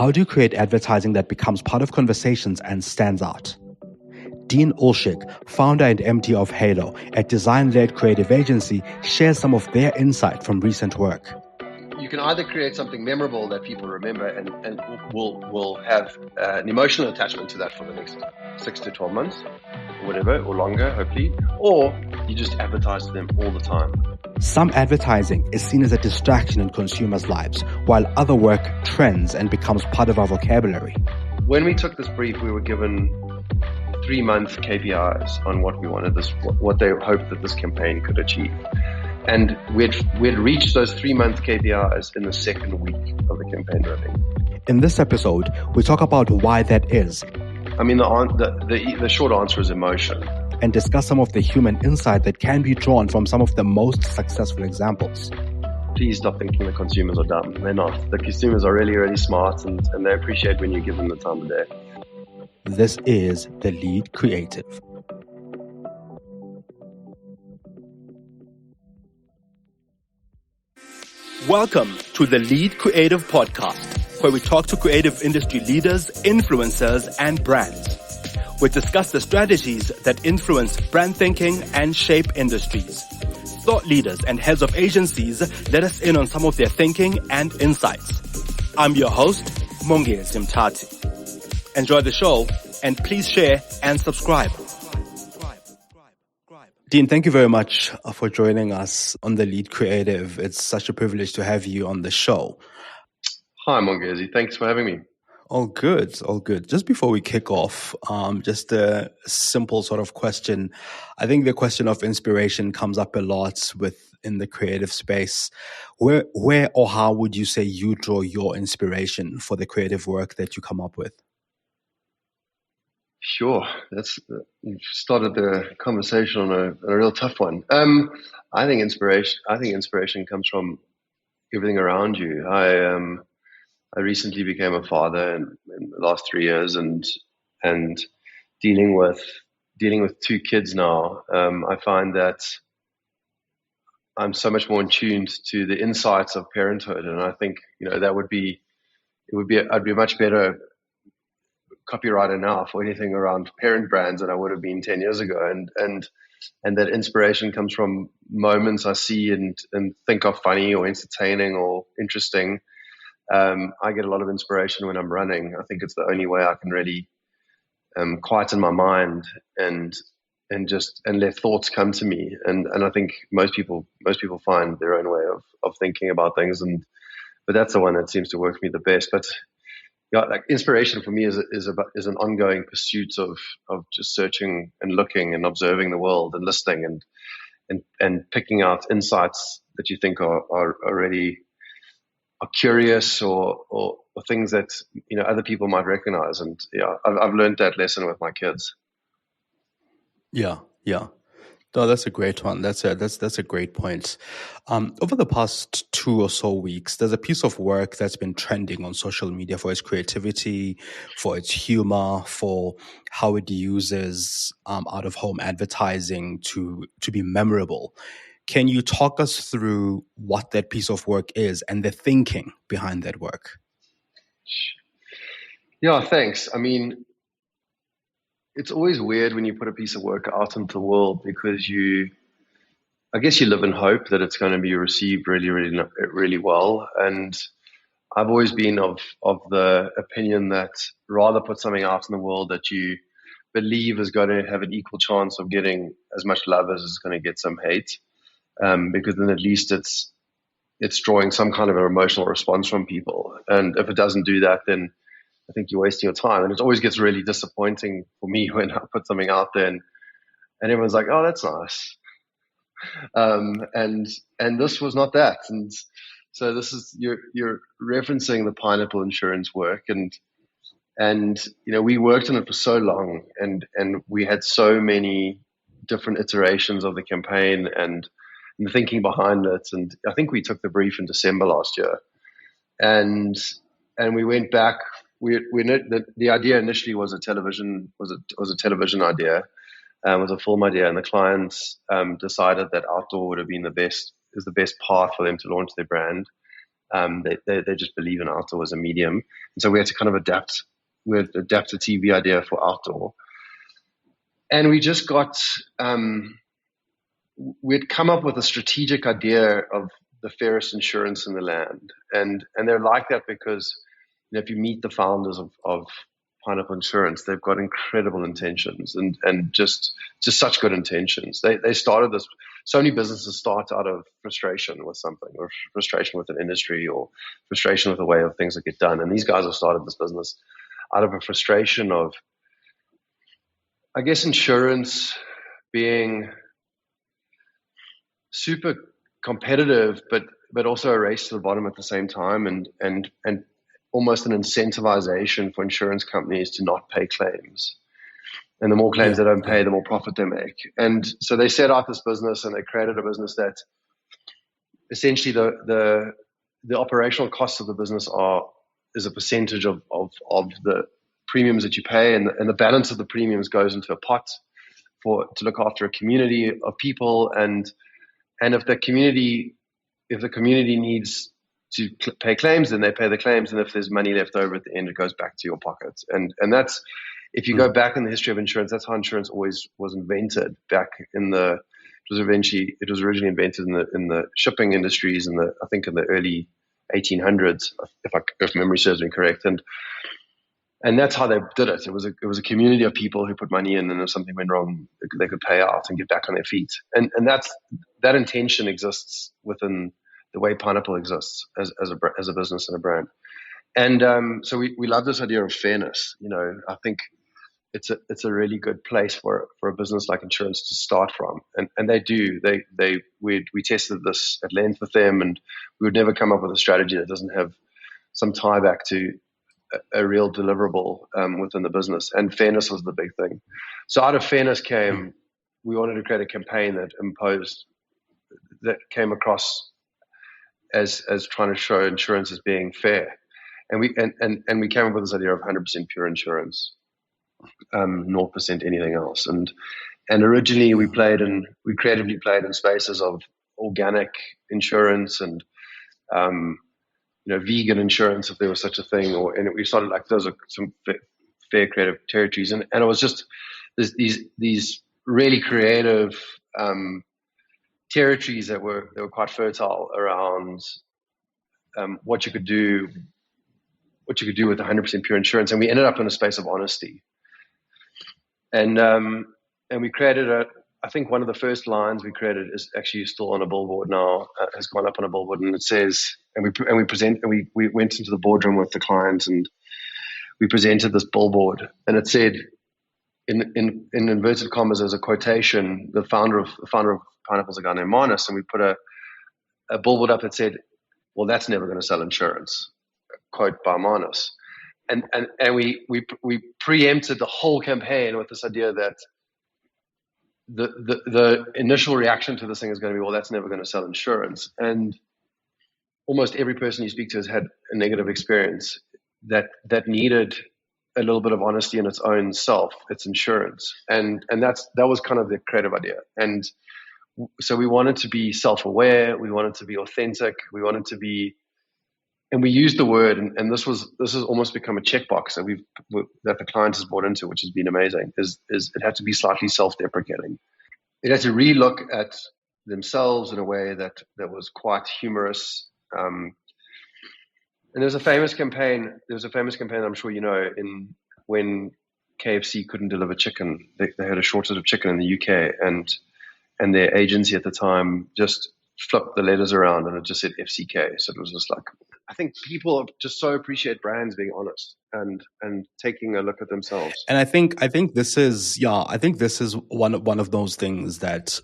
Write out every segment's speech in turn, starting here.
How do you create advertising that becomes part of conversations and stands out? Dean Oelschig, founder and MD of Halo, a design-led creative agency, shares some of their insight from recent work. You can either create something memorable that people remember and will have an emotional attachment to that for the next 6 to 12 months, or whatever, or longer, hopefully, or you just advertise to them all the time. Some advertising is seen as a distraction in consumers' lives, while other work trends and becomes part of our vocabulary. When we took this brief, we were given 3-month KPIs on what we wanted what they hoped that this campaign could achieve. And we'd reached those 3-month KPIs in the second week of the campaign running. In this episode, we talk about why that is. I mean, the short answer is emotion. And discuss some of the human insight that can be drawn from some of the most successful examples. Please stop thinking the consumers are dumb. They're not. The consumers are really, really smart and they appreciate when you give them the time of day. This is The Lead Creative. Welcome to the Lead Creative Podcast, where we talk to creative industry leaders, influencers, and brands. We discuss the strategies that influence brand thinking and shape industries. Thought leaders and heads of agencies let us in on some of their thinking and insights. I'm your host, Mongezi Mtati. Enjoy the show, and please share and subscribe. Dean, thank you very much for joining us on The Lead Creative. It's such a privilege to have you on the show. Hi, Mongezi. Thanks for having me. All good, all good. Just before we kick off, just a simple sort of question. I think the question of inspiration comes up a lot within the creative space. Where or how would you say you draw your inspiration for the creative work that you come up with? Sure. You've started the conversation on a real tough one. I think inspiration comes from everything around you. I recently became a father in the last 3 years, and dealing with 2 kids now. I find that I'm so much more in tune to the insights of parenthood, and I think I'd be a much better copywriter now for anything around parent brands than I would have been 10 years ago. And that inspiration comes from moments I see and think are funny or entertaining or interesting. I get a lot of inspiration when I'm running. I think it's the only way I can really quieten my mind and let thoughts come to me. And I think most people find their own way of thinking about things. But that's the one that seems to work for me the best. But yeah, like inspiration for me is an ongoing pursuit of just searching and looking and observing the world and listening and picking out insights that you think are already curious or things that other people might recognize. And yeah, I've learned that lesson with my kids. Yeah. No, that's a great one. That's a great point. Over the past 2 or so weeks, there's a piece of work that's been trending on social media for its creativity, for its humor, for how it uses out-of-home advertising to be memorable. Can you talk us through what that piece of work is and the thinking behind that work? Yeah, thanks. I mean, it's always weird when you put a piece of work out into the world because I guess you live in hope that it's going to be received really, really, really well. And I've always been of the opinion that rather put something out in the world that you believe is going to have an equal chance of getting as much love as it's going to get some hate. Because then at least it's drawing some kind of an emotional response from people. And if it doesn't do that, then I think you're wasting your time. And it always gets really disappointing for me when I put something out there and everyone's like, oh, that's nice. And this was not that. And so this is, you're referencing the pineapple insurance work. And we worked on it for so long and we had so many different iterations of the campaign and the thinking behind it. And I think we took the brief in December last year, and we went back. The idea initially was a television idea, was a film idea, and the clients decided that outdoor would have been the best path for them to launch their brand. They just believe in outdoor as a medium, and so we had to kind of adapt. We had to adapt a TV idea for outdoor, and we just got. We'd come up with a strategic idea of the fairest insurance in the land, and they're like that because if you meet the founders of Pineapple Insurance, they've got incredible intentions and just such good intentions. They started this. So many businesses start out of frustration with something, or frustration with an industry, or frustration with the way of things that get done. And these guys have started this business out of a frustration of, I guess, insurance being super competitive, but also a race to the bottom at the same time, and almost an incentivization for insurance companies to not pay claims. And the more claims they don't pay, the more profit they make. And so they set out this business, and they created a business that essentially the operational costs of the business is a percentage of the premiums that you pay, and the balance of the premiums goes into a pot to look after a community of people. And if the community needs to pay claims, then they pay the claims, and if there's money left over at the end, it goes back to your pocket. And that's, if you go back in the history of insurance, that's how insurance always was invented. Back in it was originally invented in the shipping industries I think in the early 1800s, if memory serves me correct. And that's how they did it. It was a community of people who put money in, and if something went wrong, they could pay out and get back on their feet. And that intention exists within the way Pineapple exists as a business and a brand. And so we love this idea of fairness. I think it's a really good place for a business like insurance to start from, and they do. We tested this at length with them, and we would never come up with a strategy that doesn't have some tie back to a real deliverable within the business. And fairness was the big thing. So out of fairness we wanted to create a campaign that came across as trying to show insurance as being fair. And we came up with this idea of 100% pure insurance, 0% anything else. And originally we creatively played in spaces of organic insurance and vegan insurance, if there was such a thing, and we started like those are some fair creative territories, and it was just these really creative territories that were quite fertile around what you could do with 100% pure insurance. And we ended up in a space of honesty, and we created I think one of the first lines we created is actually still on a billboard now, has gone up on a billboard, and it says, we went into the boardroom with the clients, and we presented this billboard, and it said, in inverted commas, as a quotation, the founder of Pineapple is a guy named Manus, and we put a billboard up that said, "Well, that's never going to sell insurance," quote by Manus, and we preempted the whole campaign with this idea that the initial reaction to this thing is going to be, well, that's never going to sell insurance. And almost every person you speak to has had a negative experience that needed a little bit of honesty in its own self. It's insurance. And that was kind of the creative idea. And so we wanted to be self-aware. We wanted to be authentic. We wanted to be, and we used the word, and this has almost become a checkbox that the client has bought into, which has been amazing. Is it had to be slightly self-deprecating. It had to relook at themselves in a way that was quite humorous. And there's a famous campaign. I'm sure you know, when KFC couldn't deliver chicken, they had a shortage of chicken in the UK, and their agency at the time just flipped the letters around, and it just said FCK. So it was just like, I think people just so appreciate brands being honest and taking a look at themselves. And I think this is one of those things that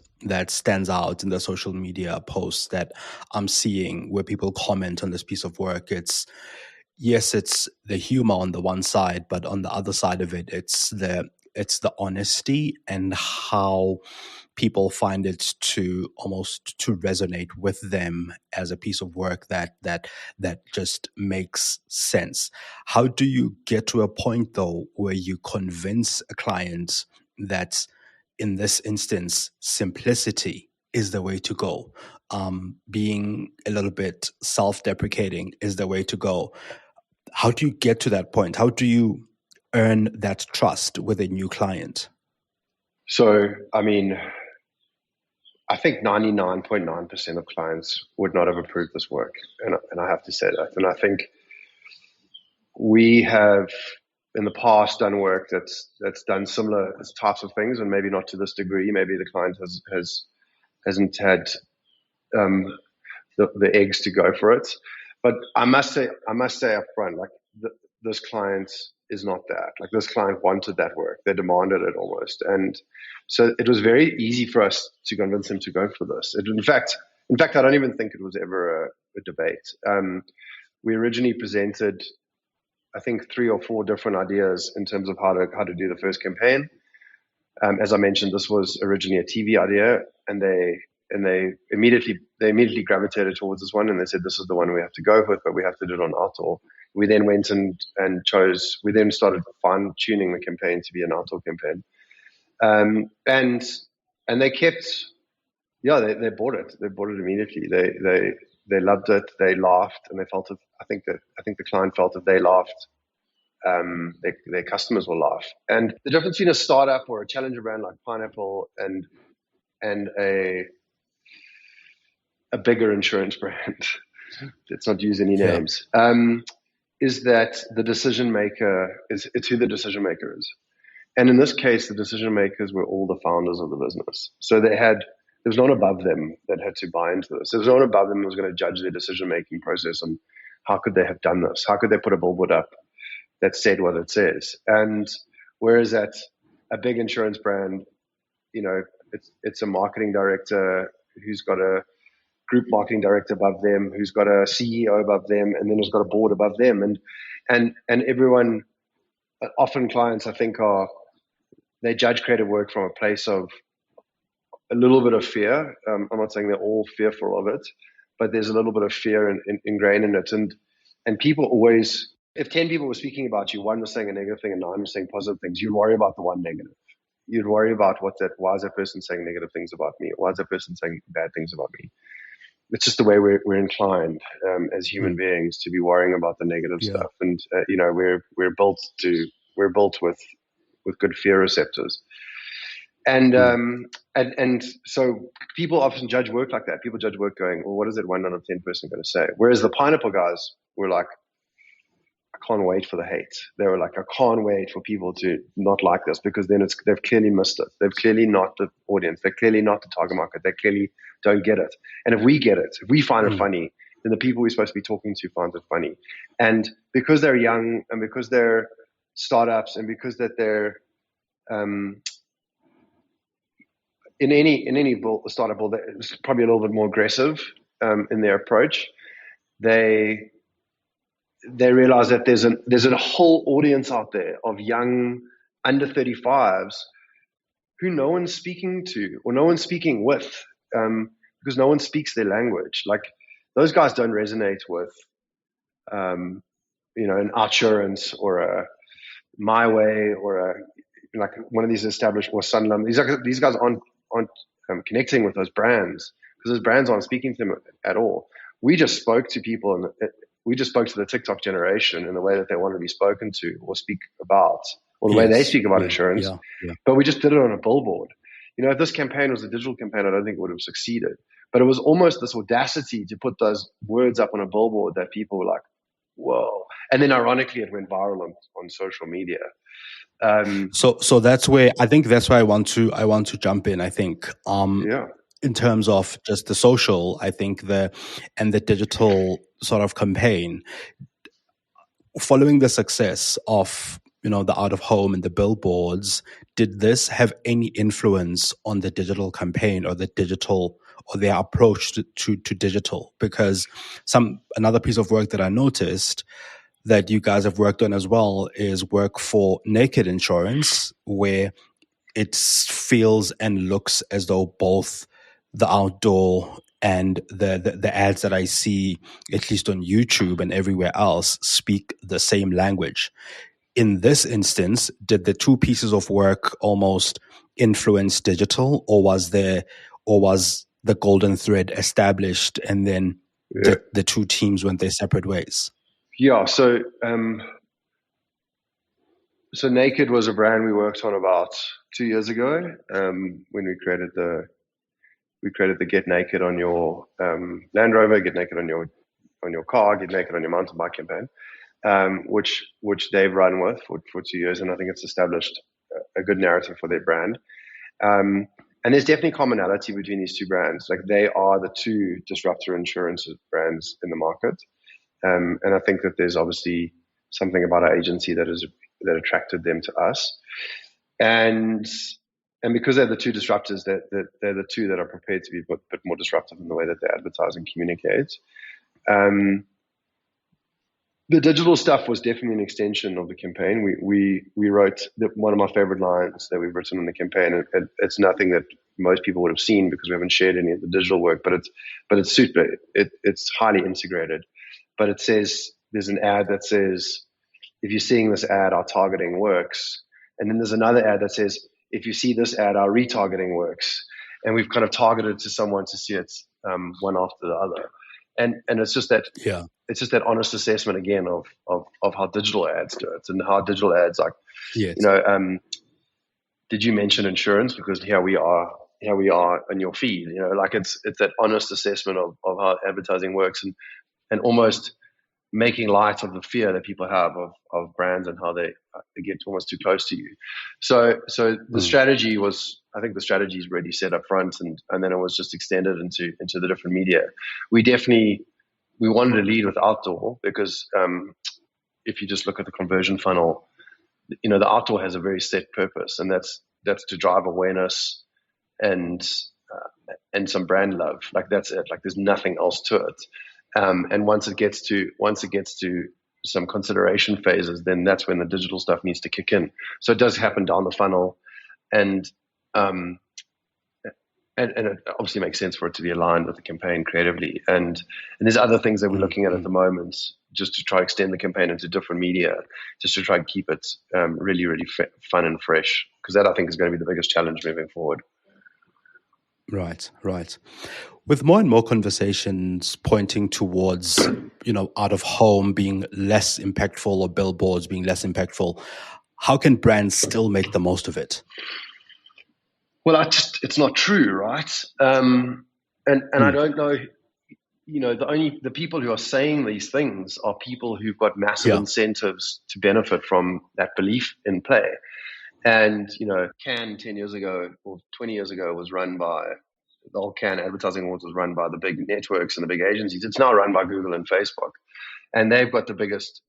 stands out in the social media posts that I'm seeing where people comment on this piece of work. It's the humor on the one side, but on the other side of it, it's the honesty and how people find it to resonate with them as a piece of work that just makes sense. How do you get to a point though where you convince a client that in this instance simplicity is the way to go? being a little bit self-deprecating is the way to go. How do you get to that point? How do you earn that trust with a new client? So, I mean, I think 99.9% of clients would not have approved this work. And I have to say that. And I think we have in the past done work that's done similar types of things, and maybe not to this degree. Maybe the client hasn't had the eggs to go for it. But I must say up front, like this client is not that. Like this client wanted that work. They demanded it almost. And so it was very easy for us to convince him to go for this. In fact, I don't even think it was ever a debate. We originally presented, I think, 3 or 4 different ideas in terms of how to do the first campaign. As I mentioned, this was originally a TV idea, and they immediately gravitated towards this one, and they said this is the one we have to go with, but we have to do it on outdoor. We then went and chose. We then started fine tuning the campaign to be an outdoor campaign, and they kept. Yeah, they bought it. They bought it immediately. They loved it. They laughed, and they felt it. I think the client felt if they laughed, their customers will laugh. And the difference between a startup or a challenger brand like Pineapple and a bigger insurance brand, let's not use any names, is that the decision maker it's who the decision maker is. And in this case, the decision makers were all the founders of the business. So there was no one above them that had to buy into this. There was no one above them who was going to judge their decision-making process and how could they have done this? How could they put a billboard up that said what it says? And whereas at a big insurance brand, it's a marketing director who's got a group marketing director above them, who's got a CEO above them, and then who's got a board above them. And everyone, often clients, I think, they judge creative work from a place of a little bit of fear. I'm not saying they're all fearful of it, but there's a little bit of fear ingrained in it. And people always, if 10 people were speaking about you, one was saying a negative thing and 9 was saying positive things, you'd worry about the one negative. You'd worry about why is that person saying negative things about me? Why is that person saying bad things about me? It's just the way we're inclined as human beings to be worrying about the negative stuff. And, we're built with good fear receptors. And so people often judge work like that. People judge work going, well, what is that 1 out of 10 person going to say? Whereas the Pineapple guys were like, I can't wait for the hate. They were like, I can't wait for people to not like this, because then they've clearly missed it. They've clearly not the audience. They're clearly not the target market. They clearly don't get it. And if we get it, if we find it funny, then the people we're supposed to be talking to find it funny. And because they're young, and because they're startups, and because that they're in any startup, it's probably a little bit more aggressive in their approach. They realize that there's a whole audience out there of young under 35s who no one's speaking to or no one's speaking with, because no one speaks their language. Like those guys don't resonate with, an Outsurance or a My Way or like one of these established, or Sunlum. These guys aren't connecting with those brands, because those brands aren't speaking to them at all. We just spoke to people, and we just spoke to the TikTok generation in the way that they want to be spoken to or speak about, or the way they speak about insurance. But we just did it on a billboard. If this campaign was a digital campaign, I don't think it would have succeeded. But it was almost this audacity to put those words up on a billboard that people were like, whoa. And then ironically, it went viral on social media. So that's where I want to jump in. I think in terms of just the social, I think the digital sort of campaign, following the success of the out of home and the billboards, did this have any influence on the digital campaign or their approach to digital? Because another piece of work that I noticed that you guys have worked on as well is work for Naked Insurance, where it feels and looks as though both the outdoor and the ads that I see, at least on YouTube and everywhere else, speak the same language. In this instance, did the two pieces of work almost influence digital, or was the golden thread established, and then Yeah. the two teams went their separate ways? Yeah. So Naked was a brand we worked on about 2 years ago, when we created the Get Naked on Your Land Rover, Get Naked on your car, Get Naked on Your mountain bike campaign, which they've run with for 2 years, and I think it's established a good narrative for their brand. And there's definitely commonality between these two brands. Like, they are the two disruptor insurance brands in the market, and I think that there's obviously something about our agency that attracted them to us, and because they're the two disruptors, that they're the two that are prepared to be a bit more disruptive in the way that they advertise and communicate. The digital stuff was definitely an extension of the campaign. We wrote one of my favorite lines that we've written in the campaign. It's nothing that most people would have seen because we haven't shared any of the digital work, but it's super. It's highly integrated. But it says, there's an ad that says, if you're seeing this ad, our targeting works. And then there's another ad that says, if you see this ad, our retargeting works. And we've kind of targeted to someone to see it one after the other. And it's just that, Yeah. it's just that honest assessment again of how digital ads do it, and how digital ads, like, Yes. did you mention insurance? Because here we are in your feed. Like, it's that honest assessment of how advertising works, and almost making light of the fear that people have of brands and how they get almost too close to you. So the strategy was, I think the strategy is already set up front, and then it was just extended into the different media. We wanted to lead with outdoor because if you just look at the conversion funnel, the outdoor has a very set purpose, and that's to drive awareness and some brand love. Like, that's it. Like, there's nothing else to it. And once it gets to some consideration phases, then that's when the digital stuff needs to kick in. So it does happen down the funnel, and it obviously makes sense for it to be aligned with the campaign creatively. And there's other things that we're looking at the moment, just to try to extend the campaign into different media, just to try and keep it really, really fun and fresh, because that, I think, is going to be the biggest challenge moving forward. Right. With more and more conversations pointing towards, out of home being less impactful, or billboards being less impactful, how can brands still make the most of it? Well, it's not true, right? And I don't know. The people who are saying these things are people who've got massive incentives to benefit from that belief in play. And, Cannes 10 years ago or 20 years ago was run by, the whole Cannes Advertising Awards was run by the big networks and the big agencies. It's now run by Google and Facebook. And they've got the biggest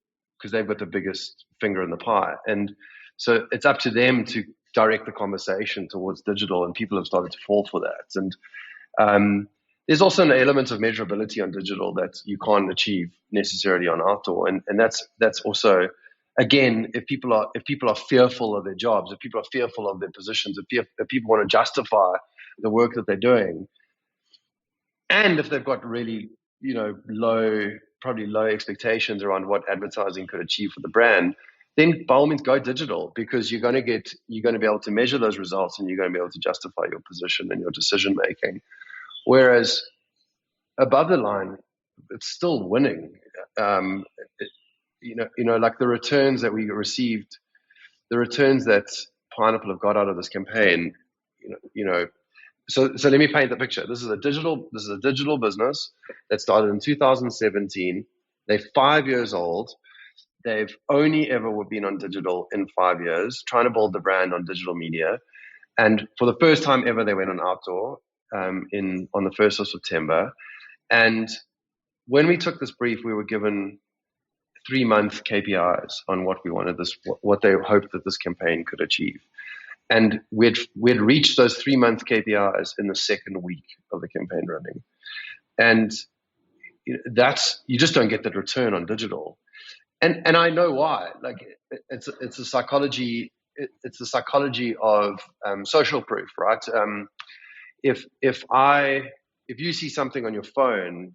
finger in the pie. And so it's up to them to direct the conversation towards digital, and people have started to fall for that. And there's also an element of measurability on digital that you can't achieve necessarily on outdoor. And that's also, again, if people are fearful of their jobs, if people are fearful of their positions, if people want to justify the work that they're doing, and if they've got really, probably low expectations around what advertising could achieve for the brand, then by all means go digital, because you're going to be able to measure those results, and you're going to be able to justify your position and your decision making. Whereas above the line, it's still winning. Like the returns that we received, the returns that Pineapple have got out of this campaign, So let me paint the picture. This is a digital business that started in 2017. They're 5 years old. They've only ever been on digital in 5 years, trying to build the brand on digital media. And for the first time ever, they went on outdoor on the 1st of September. And when we took this brief, we were given 3-month KPIs on what we wanted what they hoped that this campaign could achieve. And we'd reached those 3-month KPIs in the second week of the campaign running. And you just don't get that return on digital. And I know why. Like, it's the psychology. It's the psychology of social proof, right? If you see something on your phone,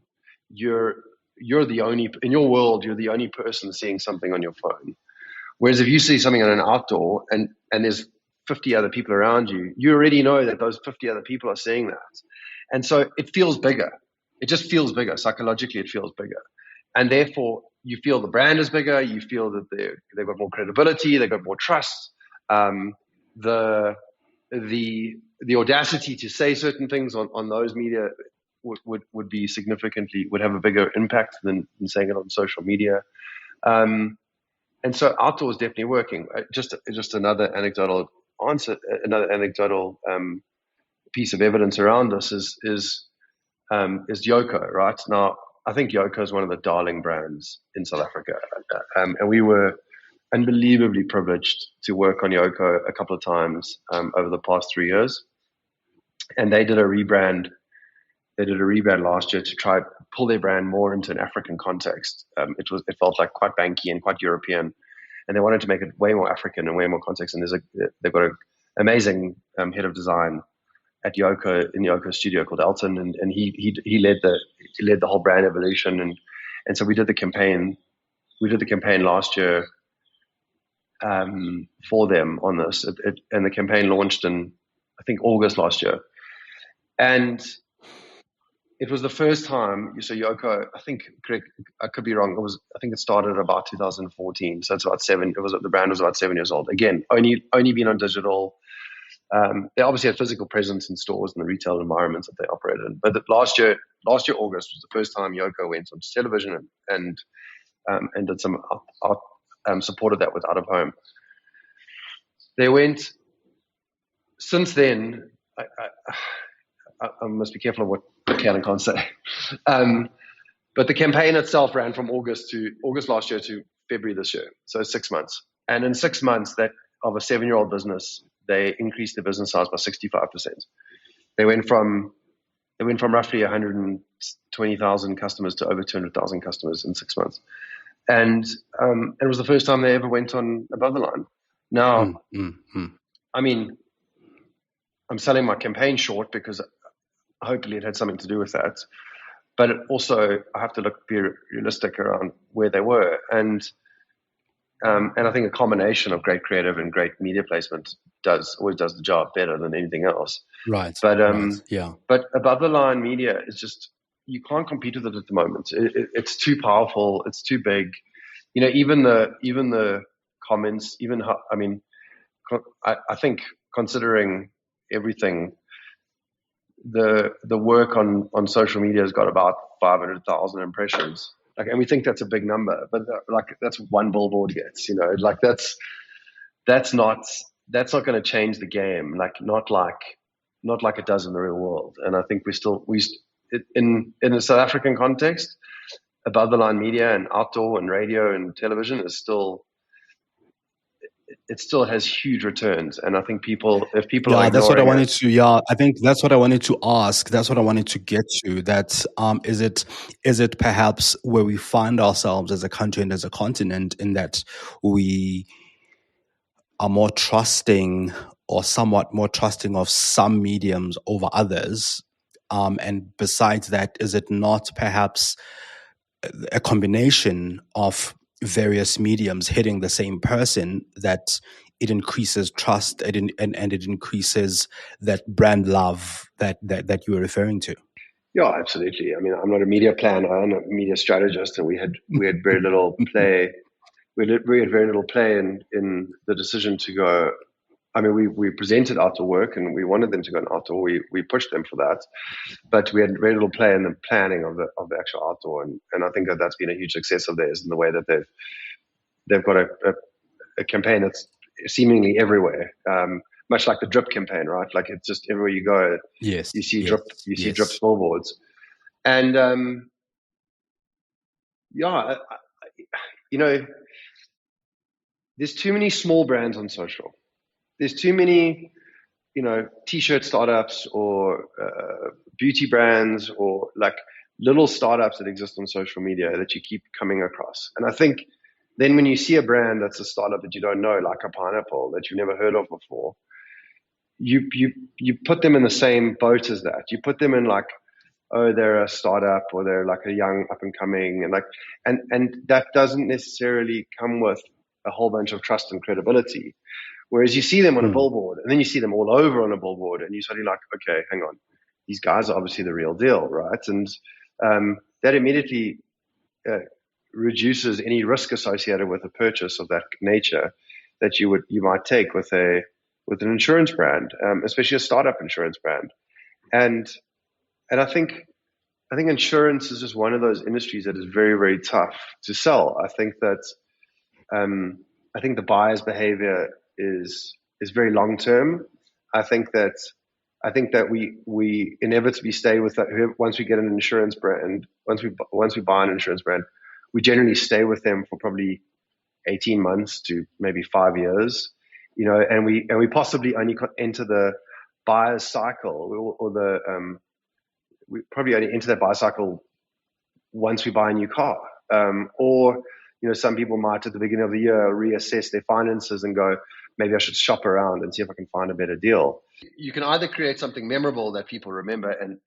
you're the only, in your world, you're the only person seeing something on your phone. Whereas if you see something on an outdoor and there's 50 other people around you, you already know that those 50 other people are seeing that. And so it feels bigger. It just feels bigger. Psychologically, it feels bigger. And therefore, you feel the brand is bigger. You feel that they've got more credibility. They've got more trust. The audacity to say certain things on those media would be significantly, would have a bigger impact than saying it on social media. And so outdoor is definitely working. Just another anecdotal answer, another anecdotal piece of evidence around this is Yoko. Right now, I think Yoko is one of the darling brands in South Africa, and we were unbelievably privileged to work on Yoko a couple of times over the past 3 years. And they did a rebrand. They did a rebrand last year to try pull their brand more into an African context. It felt like quite banky and quite European, and they wanted to make it way more African and way more context. And they've got an amazing head of design at Yoko in Yoko's studio called Elton, and he led the whole brand evolution. And so we did the campaign. We did the campaign last year for them on this, and the campaign launched in I think August last year, and it was the first time. So Yoko, I think, correct, I could be wrong. I think it started about 2014. So it's about the brand was about 7 years old. Again, only been on digital. They obviously had physical presence in stores and the retail environments that they operated in. But last year August was the first time Yoko went onto television and did some supported that with out of home. They went. Since then, I must be careful of what I can and can't say. But the campaign itself ran from August last year to February this year, so 6 months. And in 6 months, that of a 7-year-old business, they increased their business size by 65%. They went from roughly 120,000 customers to over 200,000 customers in 6 months. And it was the first time they ever went on above the line. Now, I mean, I'm selling my campaign short because hopefully it had something to do with that. But also, I have to be realistic around where they were. And I think a combination of great creative and great media placement always does the job better than anything else. Right. But yeah. But above the line media is just, you can't compete with it at the moment. It's too powerful. It's too big. You know, even the comments, I think considering everything, the work on social media has got about 500,000 impressions. Like, and we think that's a big number, but that's one billboard gets. You know, like that's not going to change the game. Like not like it does in the real world. And I think in a South African context, above the line media and outdoor and radio and television is still. It still has huge returns, and I think if people are that's what I wanted it, to. Yeah, I think that's what I wanted to ask. That's what I wanted to get to. That is it perhaps where we find ourselves as a country and as a continent, in that we are more trusting, or somewhat more trusting, of some mediums over others, and besides that, is it not perhaps a combination of various mediums hitting the same person that it increases trust and it increases that brand love that you were referring to? Yeah, absolutely. I mean, I'm not a media planner. I'm a media strategist, and we had very little play. We had very little play in the decision to go. I mean, we presented outdoor work, and we wanted them to go on outdoor. We pushed them for that, but we had very little play in the planning of the actual outdoor. And I think that's been a huge success of theirs in the way that they've got a campaign that's seemingly everywhere, much like the drip campaign, right? Like, it's just everywhere you go, yes, you see yes, drip, you see drip billboards, and there's too many small brands on social. There's too many, t-shirt startups or beauty brands or like little startups that exist on social media that you keep coming across. And I think then when you see a brand that's a startup that you don't know, like a pineapple that you've never heard of before, you put them in the same boat as that. You put them in like, oh, they're a startup, or they're like a young up and coming, and that doesn't necessarily come with a whole bunch of trust and credibility. Whereas you see them on a billboard, and then you see them all over on a billboard, and you're suddenly like, okay, hang on, these guys are obviously the real deal, right? And that immediately reduces any risk associated with a purchase of that nature that you might take with an insurance brand, especially a startup insurance brand. And I think insurance is just one of those industries that is very, very tough to sell. I think that the buyer's behavior is very long term. I think that we inevitably stay with that. Once we get an insurance brand, once we buy an insurance brand, we generally stay with them for probably 18 months to maybe 5 years, and we possibly only enter the buyer's cycle, or we probably only enter that buyer cycle once we buy a new car, or some people might at the beginning of the year reassess their finances and go, maybe I should shop around and see if I can find a better deal. You can either create something memorable that people remember and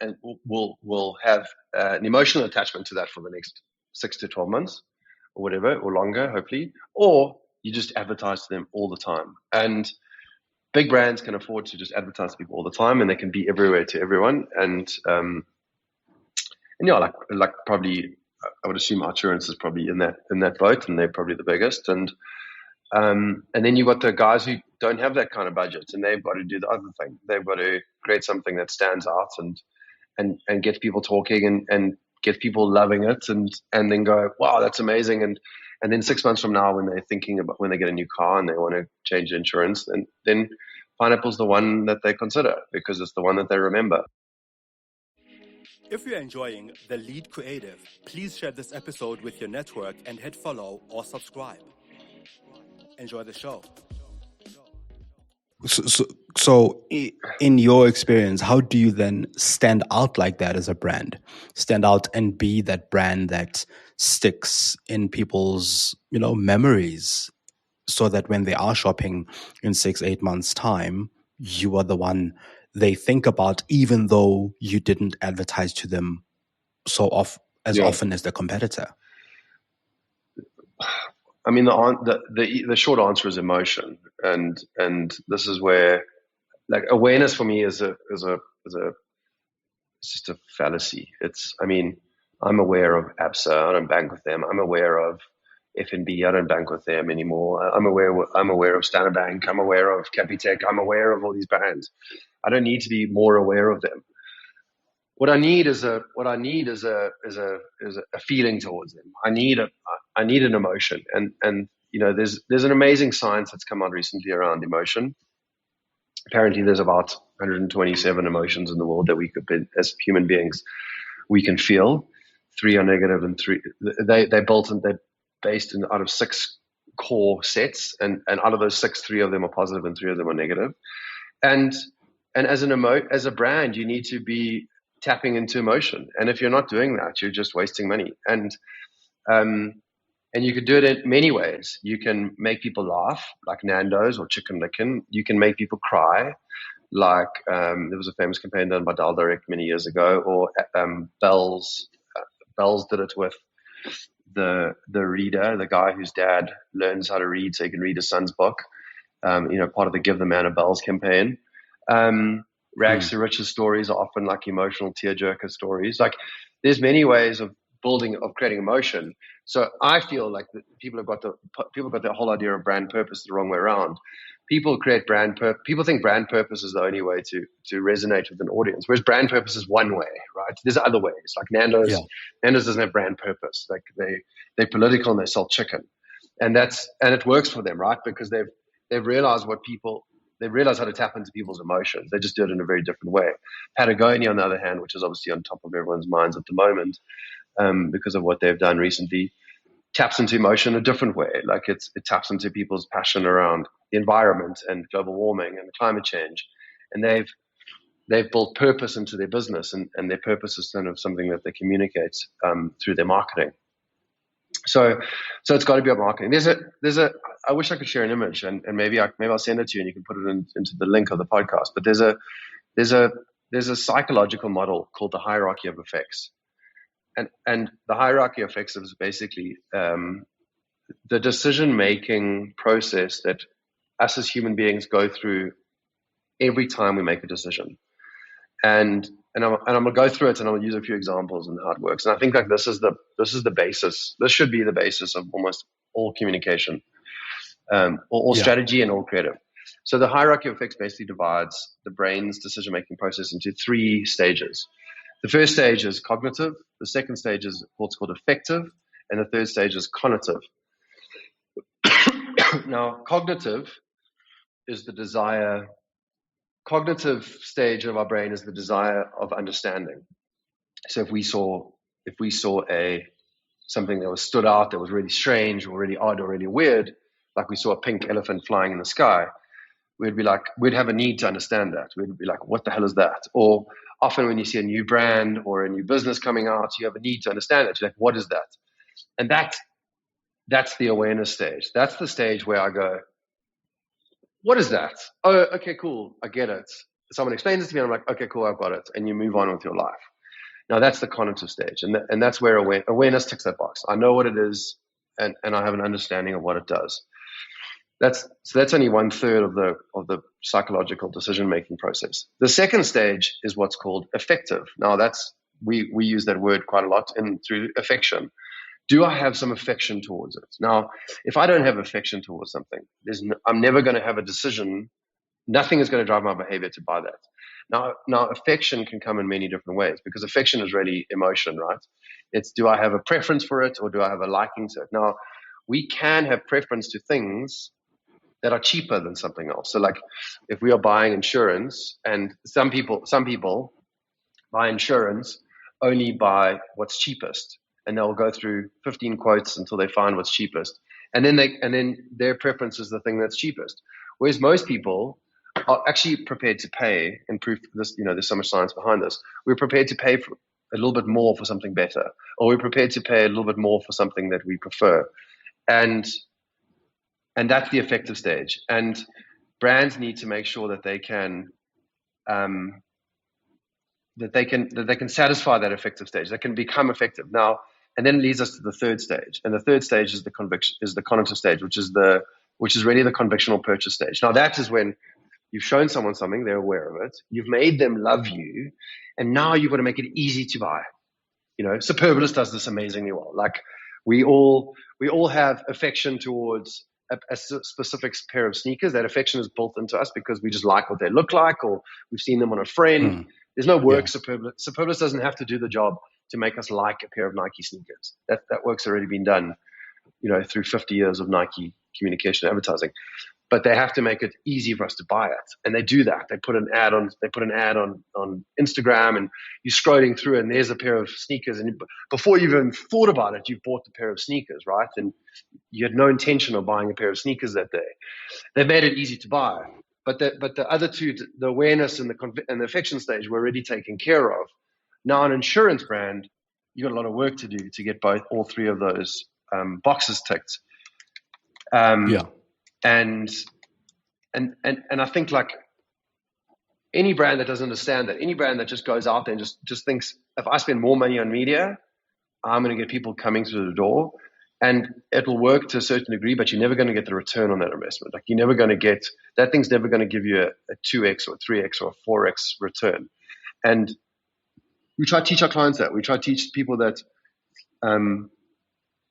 will have an emotional attachment to that for the next 6 to 12 months or whatever, or longer, hopefully, or you just advertise to them all the time. And big brands can afford to just advertise to people all the time, and they can be everywhere to everyone. And like probably, I would assume Arturance is probably in that boat, and they're probably the biggest. And then you've got the guys who don't have that kind of budget, and they've got to do the other thing. They've got to create something that stands out and gets people talking and get people loving it, and then go, wow, that's amazing. And then 6 months from now, when they're thinking about when they get a new car and they want to change insurance, then Pineapple's the one that they consider because it's the one that they remember. If you're enjoying The Lead Creative, please share this episode with your network and hit follow or subscribe. Enjoy the show. So in your experience, how do you then stand out like that as a brand? Stand out and be that brand that sticks in people's, memories, so that when they are shopping in 6-8 months' time, you are the one they think about, even though you didn't advertise to them often as the competitor. I mean, the short answer is emotion, and this is where, like, awareness for me is just a fallacy. I'm aware of ABSA. I don't bank with them. I'm aware of FNB. I don't bank with them anymore. I'm aware of Standard Bank. I'm aware of Capitec. I'm aware of all these brands. I don't need to be more aware of them. What I need is a feeling towards them. I need an emotion, and there's an amazing science that's come out recently around emotion. Apparently, there's about 127 emotions in the world that we could, as human beings, we can feel. 3 are negative, and 3 they're based out of 6 core sets, and out of those 6, 3 of them are positive and 3 of them are negative. And as a brand, you need to be tapping into emotion. And if you're not doing that, you're just wasting money. And you could do it in many ways. You can make people laugh, like Nando's or Chicken Licken. You can make people cry, like there was a famous campaign done by Dial Direct many years ago, or Bells. Bells did it with the reader, the guy whose dad learns how to read so he can read his son's book. Part of the Give the Man a Bells campaign. Rags to Riches stories are often like emotional tearjerker stories. Like, there's many ways of creating emotion. So I feel like people got the whole idea of brand purpose the wrong way around. People create brand purpose. People think brand purpose is the only way to resonate with an audience, whereas brand purpose is one way, right? There's other ways. Like Nando's, Nando's doesn't have brand purpose. Like they're political and they sell chicken, and it works for them, right? Because they've realized they realize how to tap into people's emotions. They just do it in a very different way. Patagonia, on the other hand, which is obviously on top of everyone's minds at the moment, because of what they've done recently, taps into emotion a different way. Like it taps into people's passion around the environment and global warming and climate change. And they've built purpose into their business, and their purpose is kind of something that they communicate through their marketing. So it's got to be about marketing. I wish I could share an image, and maybe I'll send it to you, and you can put it into the link of the podcast. But there's a psychological model called the hierarchy of effects, and the hierarchy of effects is basically the decision-making process that us as human beings go through every time we make a decision. And I'm gonna go through it, and I'll use a few examples and how it works. And I think like this is the basis. This should be the basis of almost all communication, or all Yeah. strategy and all creative. So the hierarchy of effects basically divides the brain's decision-making process into 3 stages. The first stage is cognitive. The second stage is what's called affective, and the third stage is conative. Now, cognitive stage of our brain is the desire of understanding. So if we saw something that was stood out, that was really strange or really odd or really weird, like we saw a pink elephant flying in the sky, we'd have a need to understand that. We'd be like, what the hell is that? Or often when you see a new brand or a new business coming out, you have a need to understand it. You're like, what is that? And that's the awareness stage. That's the stage where I go, what is that? Oh, okay, cool. I get it. Someone explains it to me, and I'm like, okay, cool, I've got it. And you move on with your life. Now that's the cognitive stage. And that's where awareness ticks that box. I know what it is, and I have an understanding of what it does. That's only 1/3 of the psychological decision-making process. The second stage is what's called affective. Now we use that word quite a lot through affection. Do I have some affection towards it? Now, if I don't have affection towards something, I'm never going to have a decision. Nothing is going to drive my behavior to buy that. Now, affection can come in many different ways, because affection is really emotion, right? It's, do I have a preference for it, or do I have a liking to it? Now, we can have preference to things that are cheaper than something else. So like if we are buying insurance, and some people buy insurance only by what's cheapest, and they'll go through 15 quotes until they find what's cheapest. And then their preference is the thing that's cheapest. Whereas most people are actually prepared to pay, and proof this, there's so much science behind this. We're prepared to pay for a little bit more for something better, or we're prepared to pay a little bit more for something that we prefer. And that's the effective stage. And brands need to make sure that they can satisfy that effective stage. They can become effective. Now, and then it leads us to the third stage. And the third stage is the cognitive stage, which is really the convictional purchase stage. Now, that is when you've shown someone something, they're aware of it, you've made them love you, and now you've got to make it easy to buy. Superbalist does this amazingly well. Like we all have affection towards a specific pair of sneakers. That affection is built into us because we just like what they look like, or we've seen them on a friend. There's no work. Yeah. Superbalist doesn't have to do the job to make us like a pair of Nike sneakers. That work's already been done, through 50 years of Nike communication and advertising. But they have to make it easy for us to buy it, and they do that. They put an ad on Instagram, and you're scrolling through, and there's a pair of sneakers, and before you even thought about it, you've bought the pair of sneakers, right? And you had no intention of buying a pair of sneakers that day. They've made it easy to buy, but the other two, the awareness and the affection stage, were already taken care of. Now, an insurance brand, you got a lot of work to do to get all 3 of those boxes ticked. And I think like any brand that doesn't understand that, any brand that just goes out there and just thinks, if I spend more money on media, I'm going to get people coming through the door, and it'll work to a certain degree, but you're never going to get the return on that investment. Like you're never going to get, that thing's never going to give you a 2x or 3x or a 4x return. And we try to teach our clients that. We try to teach people that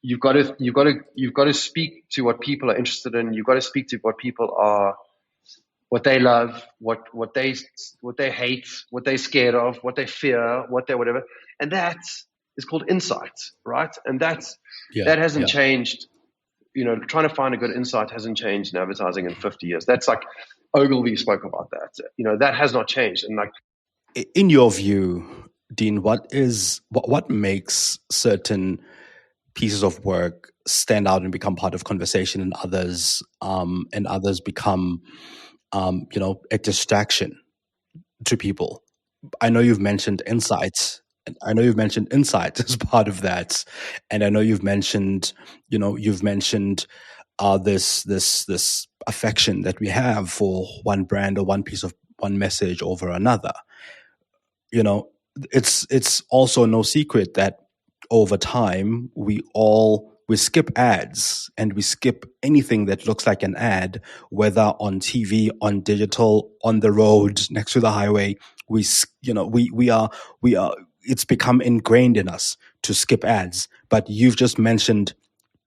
you've got to speak to what people are interested in. You've got to speak to what people are, what they love, what they hate, what they're scared of, what they fear, what they whatever. And that is called insight, right? And that hasn't changed. Trying to find a good insight hasn't changed in advertising in 50 years. That's like Ogilvy spoke about that. That has not changed. And like, in your view, Dean, what makes certain pieces of work stand out and become part of conversation, and others become a distraction to people? I know you've mentioned insights. I know you've mentioned insight as part of that, and I know you've mentioned this affection that we have for one brand or one message over another. It's also no secret that over time we all we skip ads and we skip anything that looks like an ad, whether on TV, on digital, on the road, next to the highway. We are, it's become ingrained in us to skip ads. But you've just mentioned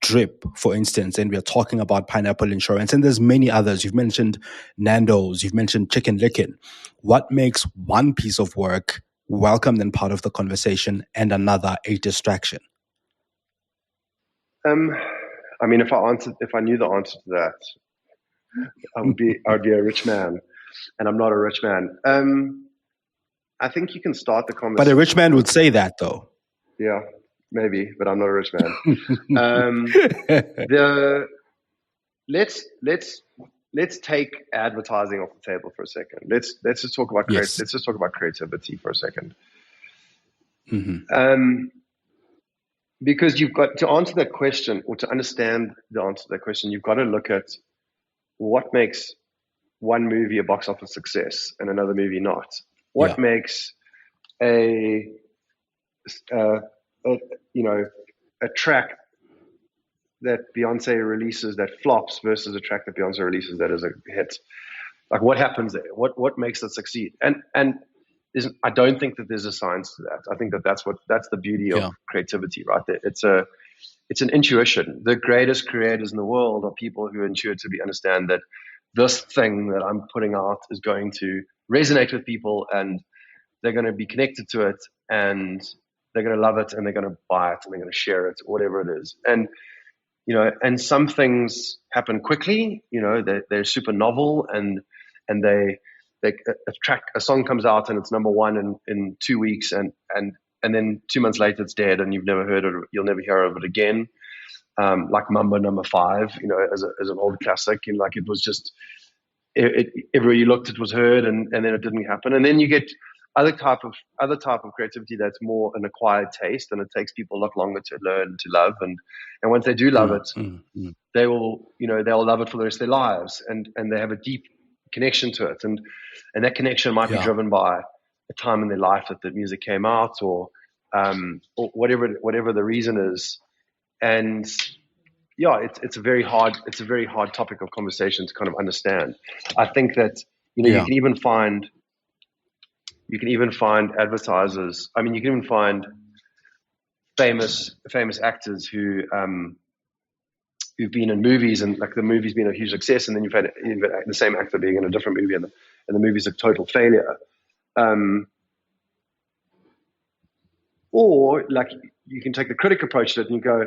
Drip, for instance, and we are talking about Pineapple Insurance, and there's many others. You've mentioned Nando's, you've mentioned Chicken Licken. What makes one piece of work welcomed and part of the conversation and another a distraction? I mean, if I knew the answer to that, I'd be a rich man, and I'm not a rich man. I think you can start the conversation. But a rich man would say that, though. Yeah, maybe, but I'm not a rich man. Let's take advertising off the table for a second. Let's just talk about Yes. let's just talk about creativity for a second. Mm-hmm. Because you've got to answer that question, or to understand the answer to that question, you've got to look at what makes one movie a box office success and another movie not. What makes a track that Beyonce releases that flops versus a track that Beyonce releases that is a hit? Like, what happens there? What makes it succeed? And I don't think that there's a science to that. I think that's the beauty of creativity, right? It's an intuition. The greatest creators in the world are people who intuitively understand that this thing that I'm putting out is going to resonate with people, and they're going to be connected to it, and they're going to love it, and they're going to buy it, and they're going to share it, whatever it is. And and some things happen quickly. They're super novel, and they a song comes out and it's number one in 2 weeks, and then 2 months later it's dead, and you've never heard it. You'll never hear of it again. Like Mambo Number 5, as an old classic, and like it was just everywhere you looked, it was heard, and then it didn't happen. And then you get other type of creativity that's more an acquired taste, and it takes people a lot longer to learn to love. And once they do love it, they will they'll love it for the rest of their lives, and they have a deep connection to it, and that connection might be driven by a time in their life that the music came out, or whatever the reason is. And it's a very hard topic of conversation to kind of understand. I think that you can even find advertisers. I mean, you can even find famous actors who've been in movies, and like the movie's been a huge success, and then you've had the same actor being in a different movie, and the movie's a total failure. Or like you can take the critic approach to it and you go,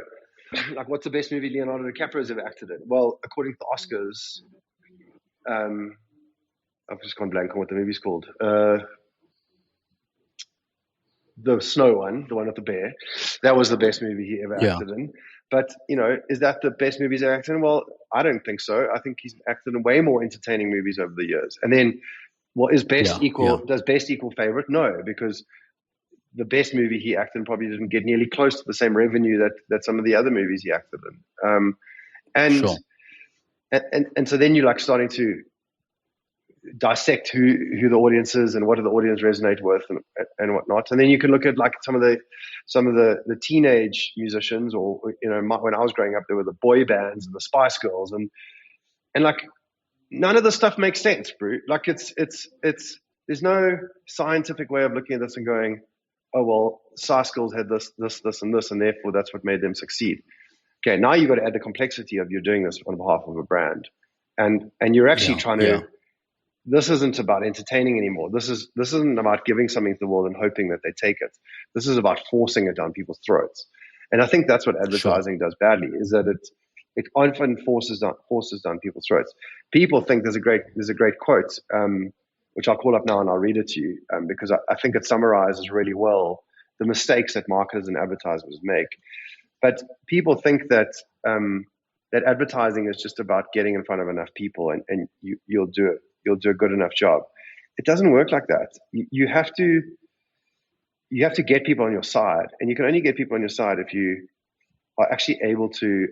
like, what's the best movie Leonardo DiCaprio's ever acted in? Well, according to the Oscars, I've just gone blank on what the movie's called. The snow one, the one with the bear, that was the best movie he ever acted in. But, is that the best movies he's acted in? Well, I don't think so. I think he's acted in way more entertaining movies over the years. And then, does best equal favorite? No, because the best movie he acted in probably didn't get nearly close to the same revenue that some of the other movies he acted in. And so then you're like starting to dissect who the audience is and what do the audience resonate with and whatnot. And then you can look at like some of the teenage musicians, or when I was growing up, there were the boy bands and the Spice Girls, and like none of the stuff makes sense, bro. Like it's there's no scientific way of looking at this and going, oh well, Spice Girls had this and this, and therefore that's what made them succeed. Okay, now you've got to add the complexity of you're doing this on behalf of a brand, and you're actually trying to. This isn't about entertaining anymore. This isn't about giving something to the world and hoping that they take it. This is about forcing it down people's throats. And I think that's what advertising does badly, is that it often forces down people's throats. People think there's a great quote, which I'll call up now and I'll read it to you, because I think it summarizes really well the mistakes that marketers and advertisers make. But people think that that advertising is just about getting in front of enough people and you'll do it. You'll do a good enough job. It doesn't work like that. You have to get people on your side, and you can only get people on your side if you are actually able to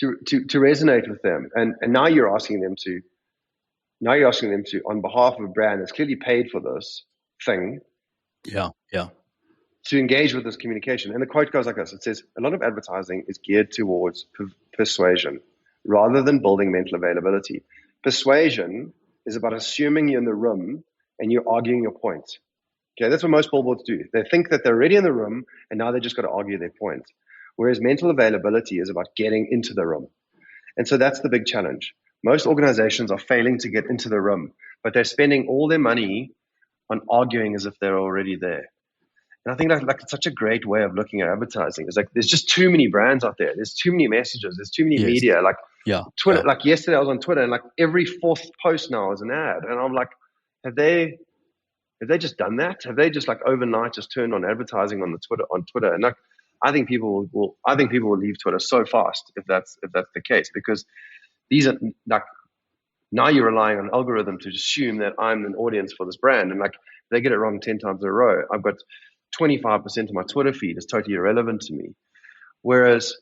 resonate with them. And now you're asking them to, on behalf of a brand that's clearly paid for this thing. Yeah. to engage with this communication. And the quote goes like this. It says, a lot of advertising is geared towards persuasion rather than building mental availability. Persuasion is about assuming you're in the room and you're arguing your point. Okay, that's what most billboards do. They think that they're already in the room and now they just got to argue their point. Whereas mental availability is about getting into the room. And so that's the big challenge. Most organizations are failing to get into the room, but they're spending all their money on arguing as if they're already there. And I think that's like such a great way of looking at advertising. It's like there's just too many brands out there. There's too many messages. There's too many Yes. media. Like Yeah. Twitter. Yeah. Like yesterday, I was on Twitter, and like every fourth post now is an ad. And I'm like, have they just done that? Have they just like overnight just turned on advertising on Twitter? And like, I think people will leave Twitter so fast if that's the case, because these are like, now you're relying on an algorithm to assume that I'm an audience for this brand, and like they get it wrong 10 times in a row. I've got 25% of my Twitter feed is totally irrelevant to me. Whereas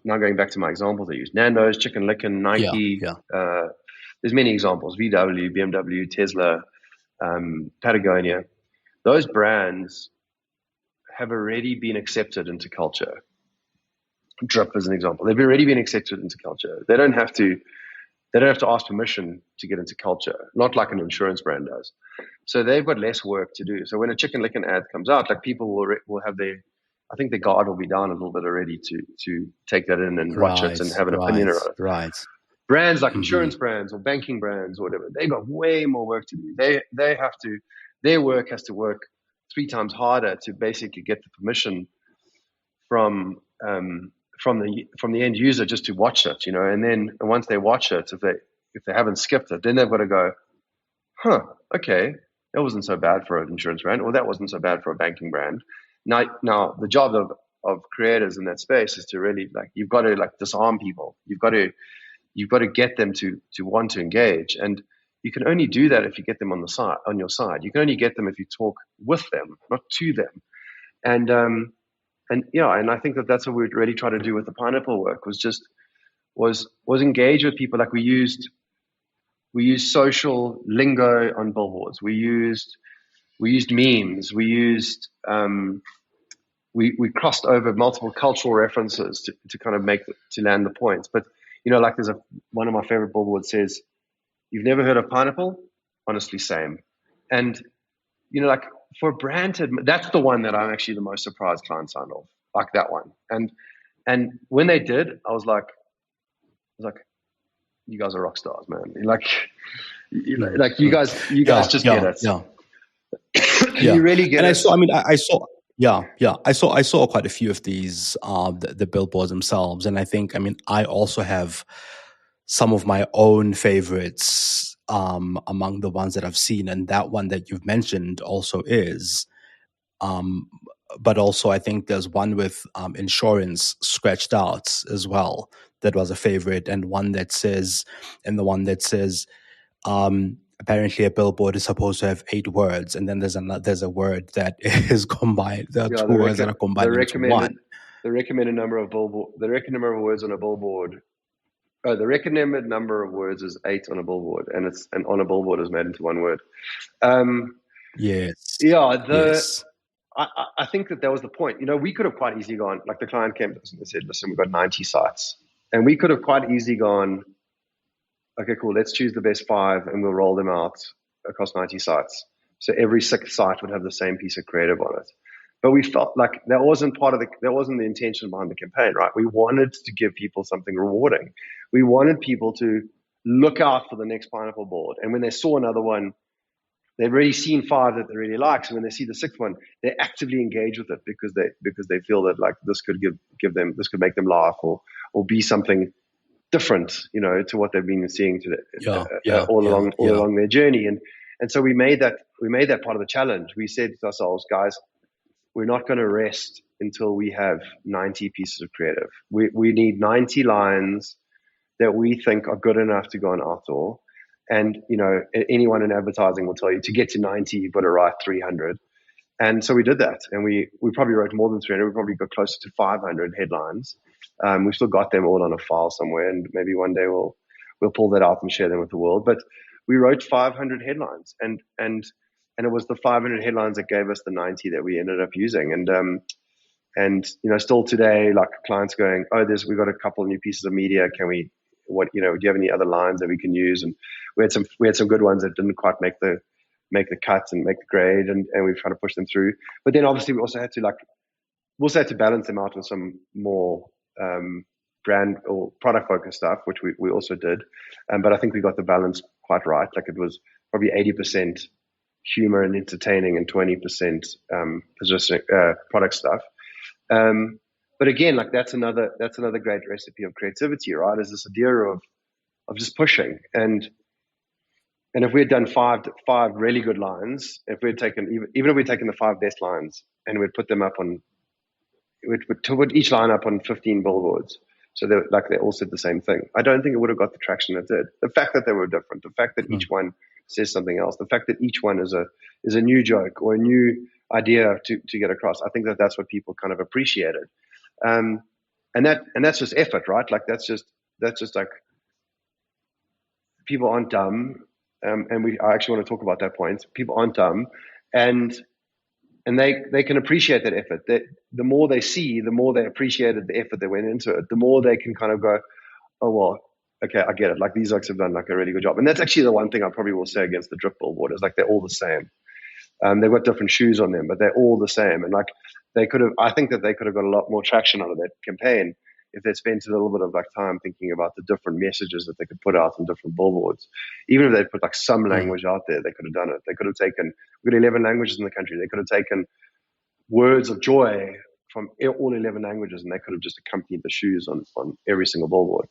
now going back to my examples I used, Nando's, Chicken Licken, Nike, there's many examples, VW, BMW, Tesla, Patagonia. Those brands have already been accepted into culture. Drip as an example. They've already been accepted into culture. They don't have to ask permission to get into culture, not like an insurance brand does. So they've got less work to do. So when a Chicken Licken ad comes out, like people will have I think the guard will be down a little bit already to take that in and watch it and have an opinion around it. Right. Brands like insurance brands or banking brands or whatever, they've got way more work to do. Their work has to work 3 times harder to basically get the permission from the end user just to watch it, and then once they watch it, if they haven't skipped it, then they've got to go, okay, that wasn't so bad for an insurance brand, or that wasn't so bad for a banking brand. Now the job of creators in that space is to really, like, you've got to like disarm people. You've got to get them to want to engage, and you can only do that if you get them on your side. You can only get them if you talk with them, not to them. And I think that's what we really try to do with the Pineapple work was engage with people. Like we used social lingo on billboards. We used memes. We crossed over multiple cultural references to kind of to land the points. But like there's one of my favorite billboards says, "You've never heard of pineapple? Honestly, same." And like for a brand that's the one that I'm actually the most surprised clients signed off, like that one. And when they did, I was like, you guys are rock stars, man. Like you guys just get it. Yeah. You really get it. And I saw quite a few of these, the billboards themselves. And I think, I also have some of my own favorites among the ones that I've seen. And that one that you've mentioned also is. But also I think there's one with insurance scratched out as well. That was a favorite. And the one that says, apparently a billboard is supposed to have 8 words, and then there's a word that is combined. There are 2 words that are combined into one. The recommended number of words on a billboard. The recommended number of words is 8 on a billboard, and on a billboard is made into 1 word. Yes. Yeah. Yes. I think that was the point. We could have quite easily gone, like the client came to us and said, "Listen, we've got 90 sites," and we could have quite easily gone, "Okay, cool. Let's choose the best 5 and we'll roll them out across 90 sites." So every 6th site would have the same piece of creative on it. But we felt like that wasn't the intention behind the campaign, right? We wanted to give people something rewarding. We wanted people to look out for the next pineapple board. And when they saw another one, they've already seen 5 that they really like. So when they see the 6th one, they actively engage with it because they feel that like this could this could make them laugh or be something different, to what they've been seeing all along their journey. And so we made that part of the challenge. We said to ourselves, guys, we're not going to rest until we have 90 pieces of creative. We need 90 lines that we think are good enough to go on outdoor. And, anyone in advertising will tell you to get to 90, you've got to write 300. And so we did that. And we probably wrote more than 300. We probably got closer to 500 headlines. We've still got them all on a file somewhere. And maybe one day we'll pull that out and share them with the world. But we wrote 500 headlines. And it was the 500 headlines that gave us the 90 that we ended up using. And still today, like clients going, oh, we got a couple of new pieces of media. Do you have any other lines that we can use? And we had some good ones that didn't quite make the cut and make the grade, and we've tried to push them through. But then obviously we also had to balance them out with some more brand or product focused stuff, which we also did. But I think we got the balance quite right. Like it was probably 80% humor and entertaining and 20% product stuff. But again, like that's another great recipe of creativity, right? Is this idea of just pushing. And if we had done five really good lines, if we had taken even if we'd taken the 5 best lines and we'd put them up on, we'd put each line up on 15 billboards, so they all said the same thing, I don't think it would have got the traction it did. The fact that they were different, the fact that each one says something else, the fact that each one is a new joke or a new idea to get across, I think that's what people kind of appreciated. And that's just effort, right? Like that's just like, people aren't dumb. And I actually want to talk about that point. People aren't dumb, and they can appreciate that effort. The more they see, the more they appreciated the effort that went into it. The more they can kind of go, oh well, okay, I get it. Like these oaks have done like a really good job. And that's actually the one thing I probably will say against the drip billboard is like they're all the same. They've got different shoes on them, but they're all the same. And like I think that they could have got a lot more traction out of that campaign if they'd spent a little bit of like time thinking about the different messages that they could put out on different billboards. Even if they'd put like some language out there, they could have done it. They could have taken, we've got 11 languages in the country. They could have taken words of joy from all 11 languages, and they could have just accompanied the shoes on every single billboard.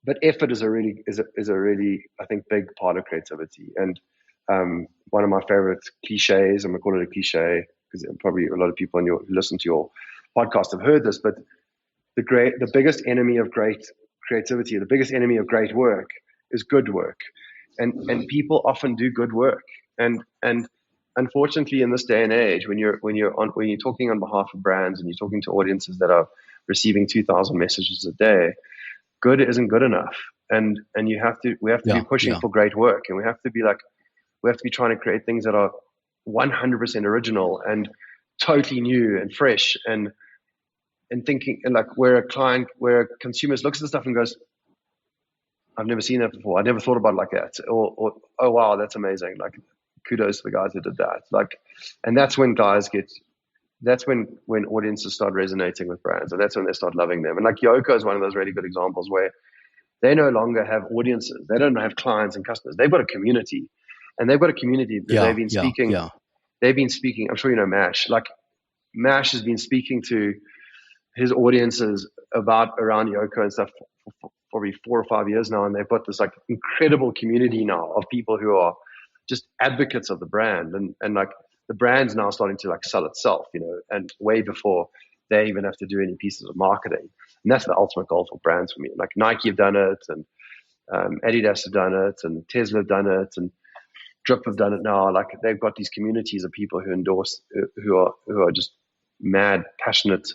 But effort is a really, I think, big part of creativity. And one of my favorite cliches, I'm going to call it a cliche because probably a lot of people who listen to your podcast have heard this, but the biggest enemy of great creativity, the biggest enemy of great work is good work. And people often do good work. And unfortunately in this day and age, when you're talking on behalf of brands and you're talking to audiences that are receiving 2,000 messages a day, good isn't good enough. And we have to be pushing for great work, and we have to be trying to create things that are 100% original and totally new and fresh, and thinking, and like where consumers looks at the stuff and goes, I've never seen that before. I never thought about it like that. Or oh wow, that's amazing. Like kudos to the guys who did that. Like, and that's when when audiences start resonating with brands, and that's when they start loving them. And like Yoko is one of those really good examples where they no longer have audiences. They don't have clients and customers. They've got a community, and they've got a community that they've been speaking. Yeah. They've been speaking. I'm sure you know Mash. Like Mash has been speaking to his audiences around Yoko and stuff for probably 4 or 5 years now, and they've got this like incredible community now of people who are just advocates of the brand, and like the brand's now starting to like sell itself, and way before they even have to do any pieces of marketing. And that's the ultimate goal for brands for me. Like Nike have done it, and Adidas have done it, and Tesla have done it, and Drip have done it now. Like they've got these communities of people who endorse, who are just mad, passionate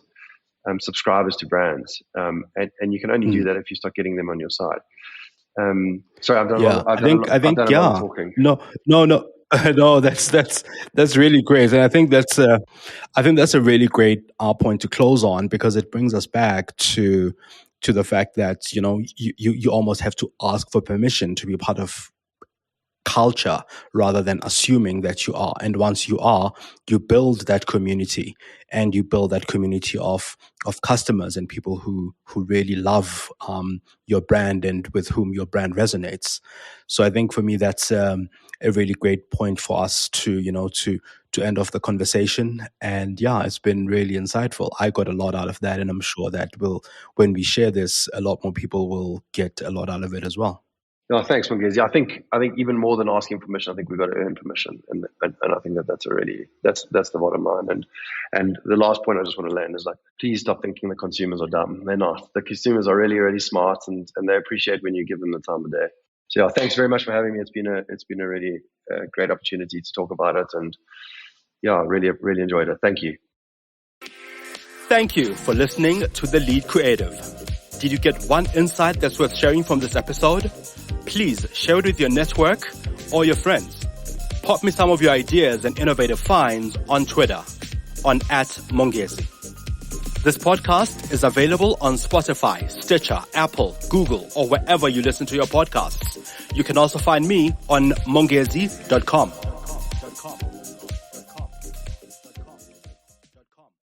subscribers to brands, and you can only do that if you start getting them on your side. Sorry, I've done. Yeah, I think a lot of talking. No, no, that's really great, and I think that's a really great point to close on, because it brings us back to the fact that you almost have to ask for permission to be part of culture rather than assuming that you are. And once you are, you build that community, and you build that community of customers and people who really love your brand and with whom your brand resonates. So I think for me, that's a really great point for us to end off the conversation. And yeah, it's been really insightful. I got a lot out of that, and I'm sure that when we share this, a lot more people will get a lot out of it as well. No, thanks, Mungezi. I think even more than asking permission, I think we've got to earn permission, and I think that's the bottom line. And the last point I just want to land is like, please stop thinking the consumers are dumb. They're not. The consumers are really, really smart, and they appreciate when you give them the time of day. So yeah, thanks very much for having me. It's been a really great opportunity to talk about it, and yeah, really, really enjoyed it. Thank you. Thank you for listening to The Lead Creative. Did you get one insight that's worth sharing from this episode? Please share it with your network or your friends. pop me some of your ideas and innovative finds on Twitter on @Mongezi. This podcast is available on Spotify, Stitcher, Apple, Google, or wherever you listen to your podcasts. You can also find me on mongezi.com.